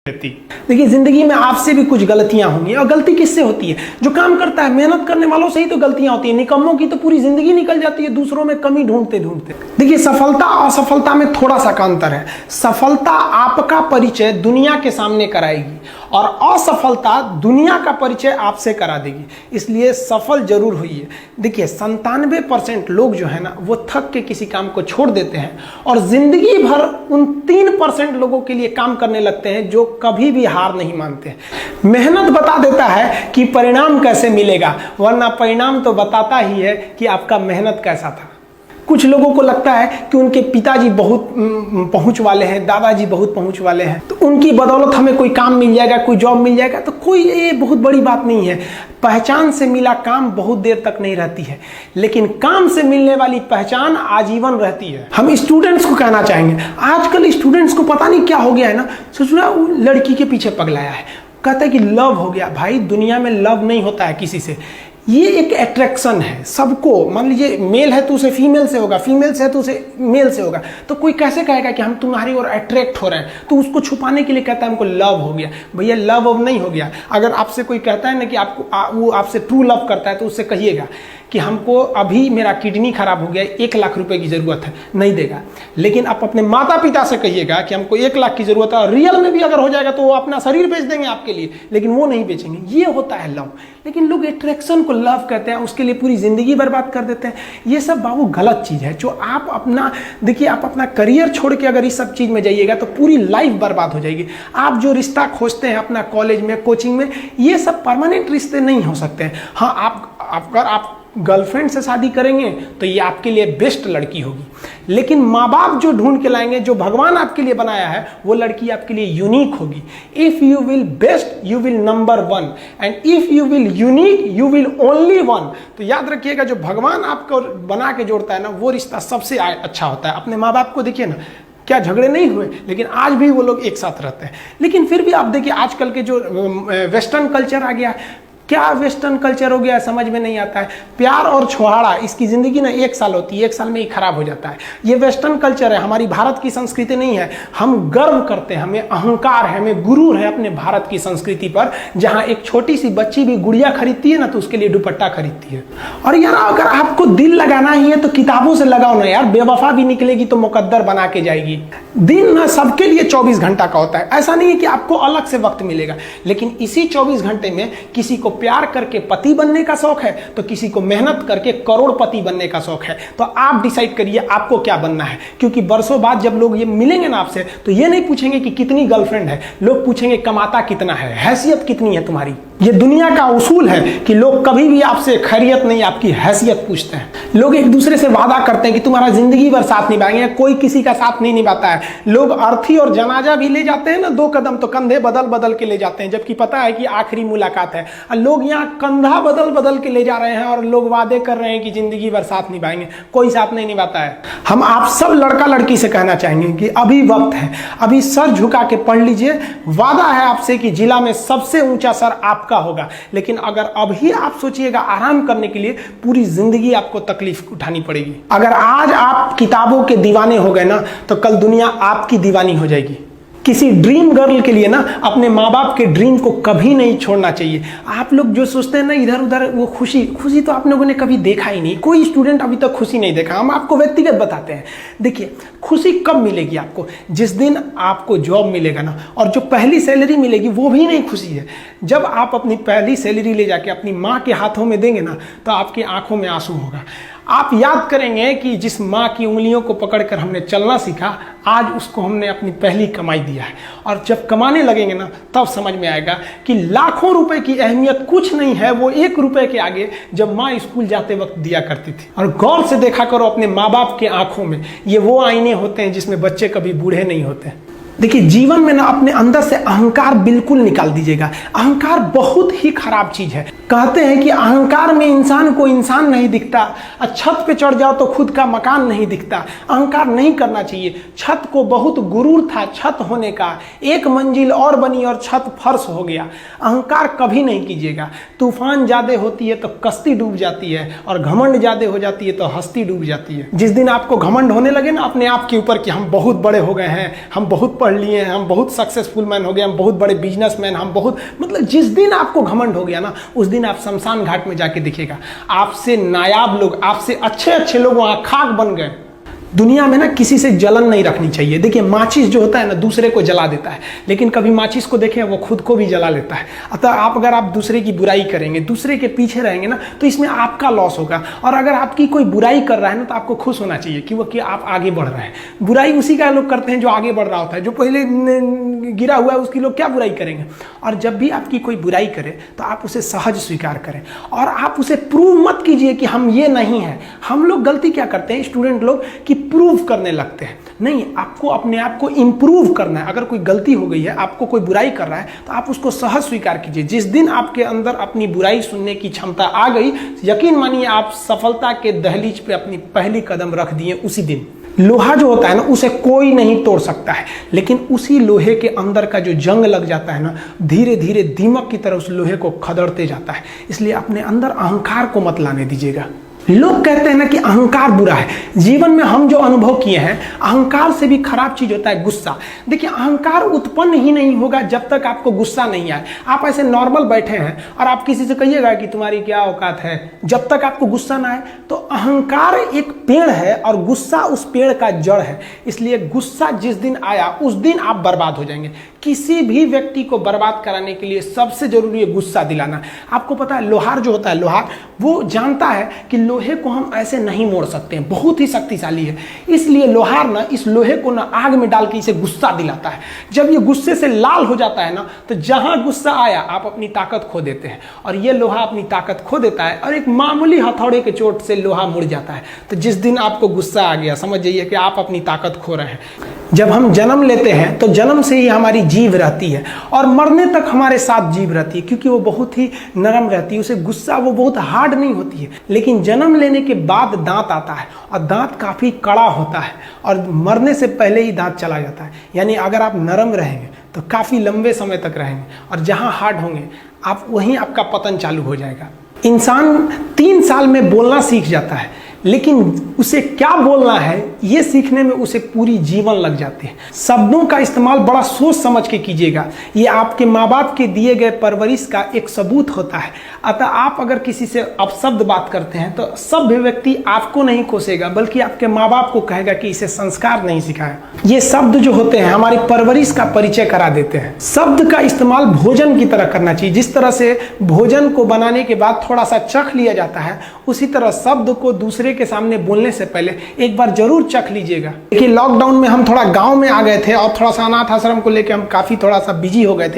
देखिए, जिंदगी में आपसे भी कुछ गलतियां होंगी, और गलती किससे होती है? जो काम करता है, मेहनत करने वालों से ही तो गलतियां होती है। निकम्मों की तो पूरी जिंदगी निकल जाती है दूसरों में कमी ढूंढते ढूंढते। देखिए, सफलता और असफलता में थोड़ा सा अंतर है। सफलता आपका परिचय दुनिया के सामने कराएगी और असफलता दुनिया का परिचय आपसे करा देगी। इसलिए सफल जरूर होइए। देखिए, 97% लोग जो है ना, वो थक के किसी काम को छोड़ देते हैं और जिंदगी भर उन 3% लोगों के लिए काम करने लगते हैं जो कभी भी हार नहीं मानते। मेहनत बता देता है कि परिणाम कैसे मिलेगा, वरना परिणाम तो बताता ही है कि आपका मेहनत कैसा था। कुछ लोगों को लगता है कि उनके पिताजी बहुत पहुंच वाले हैं, दादाजी बहुत पहुंच वाले हैं, तो उनकी बदौलत हमें कोई काम मिल जाएगा, कोई जॉब मिल जाएगा। तो कोई ये बहुत बड़ी बात नहीं है। पहचान से मिला काम बहुत देर तक नहीं रहती है, लेकिन काम से मिलने वाली पहचान आजीवन रहती है। हम स्टूडेंट्स को कहना चाहेंगे, आजकल स्टूडेंट्स को पता नहीं क्या हो गया है ना, सोचना लड़की के पीछे पगलाया है, कहता है कि लव हो गया। भाई, दुनिया में लव नहीं होता है किसी से। ये एक अट्रैक्शन है सबको। मान लीजिए मेल है तो उसे फीमेल से होगा, फीमेल से है तो उसे मेल से होगा। तो कोई कैसे कहेगा कि हम तुम्हारी ओर अट्रैक्ट हो रहे हैं? तो उसको छुपाने के लिए कहता है हमको लव हो गया। भैया, लव अब नहीं हो गया। अगर आपसे कोई कहता है ना कि वो आपसे ट्रू लव करता है, तो उससे कहिएगा कि हमको अभी मेरा किडनी खराब हो गया, 1 लाख रुपए की जरूरत है, नहीं देगा। लेकिन आप अपने माता पिता से कहिएगा कि हमको 1 लाख की जरूरत है, और रियल में भी अगर हो जाएगा तो वो अपना शरीर बेच देंगे आपके लिए, लेकिन वो नहीं बेचेंगे। ये होता है लव। लेकिन लोग अट्रैक्शन को लव कहते हैं, उसके लिए पूरी जिंदगी बर्बाद कर देते हैं। ये सब बाबू गलत चीज है। जो आप अपना, देखिए, आप अपना करियर छोड़ के अगर इस सब चीज में जाइएगा तो पूरी लाइफ बर्बाद हो जाएगी। आप जो रिश्ता खोजते हैं अपना कॉलेज में, कोचिंग में, ये सब परमानेंट रिश्ते नहीं हो सकते हैं। हाँ, अगर आप गर्लफ्रेंड से शादी करेंगे तो ये आपके लिए बेस्ट लड़की होगी, लेकिन माँ बाप जो ढूंढ के लाएंगे, जो भगवान आपके लिए बनाया है, वो लड़की आपके लिए यूनिक होगी। If you will best you will number 1, and if you will unique you will only 1। तो याद रखिएगा, जो भगवान आपको बना के जोड़ता है ना, वो रिश्ता सबसे अच्छा होता है। अपने माँ बाप को देखिए ना, क्या झगड़े नहीं हुए, लेकिन आज भी वो लोग एक साथ रहते हैं। लेकिन फिर भी आप देखिए, आजकल के जो वेस्टर्न कल्चर आ गया, क्या वेस्टर्न कल्चर हो गया, समझ में नहीं आता है। प्यार और छोहाड़ा, इसकी जिंदगी ना 1 साल होती है, 1 साल में ही खराब हो जाता है। ये वेस्टर्न कल्चर है, हमारी भारत की संस्कृति नहीं है। हम गर्व करते हैं, हमें अहंकार है, हमें गुरूर है अपने भारत की संस्कृति पर। जहां एक छोटी सी बच्ची भी गुड़िया खरीदती है ना, तो उसके लिए दुपट्टा खरीदती है। और यार, अगर आपको दिल लगाना ही है तो किताबों से लगाओ ना यार। बेवफा भी निकलेगी तो मुकद्दर बना के जाएगी। दिन ना सबके लिए 24 घंटा का होता है। ऐसा नहीं है कि आपको अलग से वक्त मिलेगा, लेकिन इसी 24 घंटे में किसी को प्यार करके पति बनने का शौक है, तो किसी को मेहनत करके करोड़पति बनने का शौक है। तो आप डिसाइड करिए आपको क्या बनना है। क्योंकि बरसों बाद जब लोग ये मिलेंगे ना आपसे, तो ये नहीं पूछेंगे कि कितनी गर्लफ्रेंड है, लोग पूछेंगे कमाता कितना है, हैसियत कितनी है तुम्हारी। ये दुनिया का उसूल है कि लोग कभी भी आपसे खैरियत नहीं, आपकी हैसियत पूछते हैं। लोग एक दूसरे से वादा करते हैं कि तुम्हारा जिंदगी भर साथ निभाएंगे। कोई किसी का साथ नहीं निभाता है। लोग अर्थी और जनाजा भी ले जाते हैं ना 2 कदम, तो कंधे बदल बदल के ले जाते हैं, जबकि पता है कि आखिरी मुलाकात है। और लोग यहाँ कंधा बदल बदल के ले जा रहे हैं और लोग वादे कर रहे हैं कि जिंदगी भर साथ निभाएंगे। कोई साथ नहीं निभाता है। हम आप सब लड़का लड़की से कहना चाहेंगे कि अभी वक्त है, अभी सर झुका के पढ़ लीजिए। वादा है आपसे कि जिला में सबसे ऊंचा सर आपका होगा। लेकिन अगर अभी आप सोचिएगा आराम करने के लिए, पूरी जिंदगी आपको तकलीफ उठानी पड़ेगी। अगर आज आप किताबों के दीवाने हो गए ना, तो कल दुनिया आपकी दीवानी हो जाएगी। किसी ड्रीम गर्ल के लिए ना अपने माँ बाप के ड्रीम को कभी नहीं छोड़ना चाहिए। आप लोग जो सोचते हैं ना इधर उधर, वो खुशी तो आप लोगों ने कभी देखा ही नहीं। कोई स्टूडेंट अभी तक खुशी नहीं देखा। हम आपको व्यक्तिगत बताते हैं। देखिए, खुशी कब मिलेगी आपको? जिस दिन आपको जॉब मिलेगा ना, और जो पहली सैलरी मिलेगी वो भी नहीं खुशी है। जब आप अपनी पहली सैलरी ले जाके अपनी माँ के हाथों में देंगे ना, तो आपकी आंखों में आंसू होगा। आप याद करेंगे कि जिस माँ की उंगलियों को पकड़कर हमने चलना सीखा, आज उसको हमने अपनी पहली कमाई दिया है। और जब कमाने लगेंगे ना, तब समझ में आएगा कि लाखों रुपए की अहमियत कुछ नहीं है, वो 1 रुपए के आगे जब माँ स्कूल जाते वक्त दिया करती थी। और गौर से देखा करो अपने माँ बाप के आंखों में, ये वो आईने होते हैं जिसमें बच्चे कभी बूढ़े नहीं होते। देखिए, जीवन में ना अपने अंदर से अहंकार बिल्कुल निकाल दीजिएगा। अहंकार बहुत ही खराब चीज है। कहते हैं कि अहंकार में इंसान को इंसान नहीं दिखता, छत पे चढ़ जाओ तो खुद का मकान नहीं दिखता। अहंकार नहीं करना चाहिए। छत को बहुत गुरूर था छत होने का, 1 मंजिल और बनी और छत फर्श हो गया। अहंकार कभी नहीं कीजिएगा। तूफान ज्यादा होती है तो कश्ती डूब जाती है, और घमंड ज्यादा हो जाती है तो हस्ती डूब जाती है। जिस दिन आपको घमंड होने लगे ना अपने आप के ऊपर कि हम बहुत बड़े हो गए हैं, हम बहुत पढ़ लिए हैं, हम बहुत सक्सेसफुल मैन हो गए, हम बहुत बड़े बिजनेसमैन, हम बहुत, मतलब जिस दिन आपको घमंड हो गया ना, उस दिन आप शमशान घाट में जाके दिखेगा आपसे नायाब लोग, आपसे अच्छे अच्छे लोग वहां खाक बन गए। दुनिया में ना किसी से जलन नहीं रखनी चाहिए। देखिए माचिस जो होता है ना दूसरे को जला देता है, लेकिन कभी माचिस को देखें वो खुद को भी जला लेता है। अतः अगर आप दूसरे की बुराई करेंगे, दूसरे के पीछे रहेंगे ना, तो इसमें आपका लॉस होगा। और अगर आपकी कोई बुराई कर रहा है ना, तो आपको खुश होना चाहिए कि आप आगे बढ़ रहे हैं। बुराई उसी का लोग करते हैं जो आगे बढ़ रहा होता है, जो पहले गिरा हुआ है उसकी लोग क्या बुराई करेंगे। और जब भी आपकी कोई बुराई करे तो आप उसे सहज स्वीकार करें, और आप उसे प्रूव मत कीजिए कि हम ये नहीं हैं। हम लोग गलती क्या करते हैं स्टूडेंट लोग, कि प्रूव करने लगते हैं। नहीं, आपको अपने आप को इंप्रूव करना है। अगर कोई गलती हो गई है, आपको कोई बुराई कर रहा है, तो आप उसको सहज स्वीकार कीजिए। जिस दिन आपके अंदर अपनी बुराई सुनने की क्षमता आ गई, यकीन मानिए आप सफलता के दहलीज पे अपनी पहली कदम रख दिए उसी दिन। लोहा जो होता है ना, उसे कोई नहीं तोड़ सकता है, लेकिन उसी लोहे के अंदर का जो जंग लग जाता है ना, धीरे धीरे दीमक की तरह उस लोहे को खदड़ते जाता है। इसलिए अपने अंदर अहंकार को मत लाने दीजिएगा। लोग कहते हैं ना कि अहंकार बुरा है। जीवन में हम जो अनुभव किए हैं, अहंकार से भी खराब चीज होता है गुस्सा। देखिए अहंकार उत्पन्न ही नहीं होगा जब तक आपको गुस्सा नहीं आए। आप ऐसे नॉर्मल बैठे हैं और आप किसी से कहिएगा कि तुम्हारी क्या औकात है, जब तक आपको गुस्सा ना आए। तो अहंकार एक पेड़ है और गुस्सा उस पेड़ का जड़ है। इसलिए गुस्सा जिस दिन आया उस दिन आप बर्बाद हो जाएंगे। किसी भी व्यक्ति को बर्बाद कराने के लिए सबसे जरूरी है गुस्सा दिलाना। आपको पता है लोहार जो होता है, लोहार वो जानता है कि लोहे को हम ऐसे नहीं मोड़ सकते हैं, बहुत ही शक्तिशाली है। इसलिए लोहार ना इस लोहे को ना आग में डाल के इसे गुस्सा दिलाता है। जब ये गुस्से से लाल हो जाता है ना, तो जहां गुस्सा आया आप अपनी ताकत खो देते हैं। और ये लोहा अपनी ताकत खो देता है और एक मामूली हथौड़े के चोट से लोहा मुड़ जाता है। तो जिस दिन आपको गुस्सा आ गया, समझ जाइए कि आप अपनी ताकत खो रहे हैं। जब हम जन्म लेते हैं तो जन्म से ही हमारी जीभ रहती है और मरने तक हमारे साथ जीभ रहती है, क्योंकि वो बहुत ही नरम रहती है। उसे गुस्सा वो बहुत हार्ड नहीं होती है। लेकिन जन्म लेने के बाद दांत आता है और दांत काफी कड़ा होता है और मरने से पहले ही दांत चला जाता है। यानी अगर आप नरम रहेंगे तो काफी लंबे समय तक रहेंगे, और जहां हार्ड होंगे आप वहीं आपका पतन चालू हो जाएगा। इंसान 3 साल में बोलना सीख जाता है, लेकिन उसे क्या बोलना है ये सीखने में उसे पूरी जीवन लग जाते हैं। शब्दों का इस्तेमाल बड़ा सोच समझ के कीजिएगा। ये आपके माँ बाप के दिए गए परवरिश का एक सबूत होता है। अतः आप अगर किसी से अपशब्द बात करते हैं तो सभ्य व्यक्ति आपको नहीं कोसेगा, बल्कि आपके माँ बाप को कहेगा कि इसे संस्कार नहीं सिखाया। ये शब्द जो होते हैं हमारी परवरिश का परिचय करा देते हैं। शब्द का इस्तेमाल भोजन की तरह करना चाहिए। जिस तरह से भोजन को बनाने के बाद थोड़ा सा चख लिया जाता है, उसी तरह शब्द को दूसरे के सामने बोलने से पहले एक बार जरूर चख लीजिएगा। देखिए लॉकडाउन में हम थोड़ा गांव में आ गए थे और थोड़ा सा अनाथ आश्रम को लेकर हम काफी थोड़ा सा बिजी हो गए थे।